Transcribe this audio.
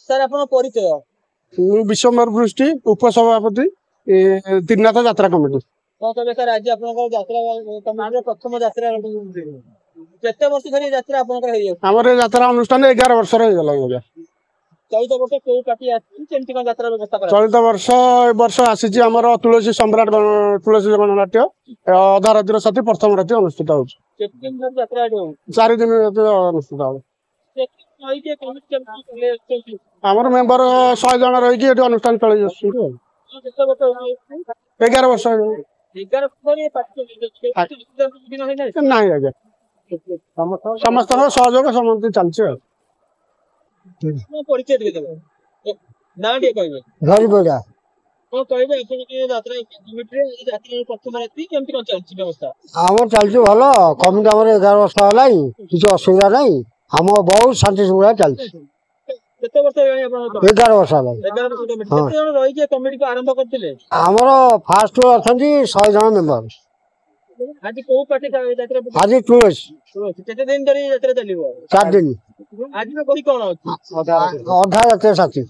sir आपण परिचय विश्वम्बर पृष्टि उपसभापति त्रिनाथ यात्रा कमिटी कौन कहबे सर आज आपनकर यात्रा कमिटी प्रथम यात्रा केते वर्ष धरि यात्रा आपनकर हे हमर यात्रा अनुष्ठान 11 वर्ष रे गेला गया चलित वर्ष कोई पार्टी आछि केमति कोन यात्रा व्यवस्था करा चलित वर्ष आसी हमर तुलसी सम्राट तुलसी गणनाट्य अधा रातिर साथी प्रथम राति अनुष्ठित हो केते दिन धरि यात्रा हो 4 दिन अनुष्ठित हो हमर मेंबर 100 जन रही कि एटी अनुष्ठान चली जसु 11 वर्ष नहीं आगे समस्त सहयोग समझ चलছে परिचय देबे ना दे कहबे घरगोड़ा कौन कहबे अपन के यात्रा कमिटी रे यात्रा प्रथम राति केमति कोन चलछि व्यवस्था आम चलछु भलो कमिटी हमर 11 वर्ष हलाई किछ असुविधा नहीं हम बहुत शांति सुविधा चलछि केते वर्ष हेलानी अपन 11 वर्ष हलाई 11 वर्ष कमिटी केते जण रही के कमिटी को आरंभ करथिले हमर फास्ट अछंती 100 जन मेंबर आज को पार्टी का यात्रा आज तुलसी केते दिन धरि यात्रा चलिबो 4 दिन आज में कोई कोन अछि अधा रातिर साथी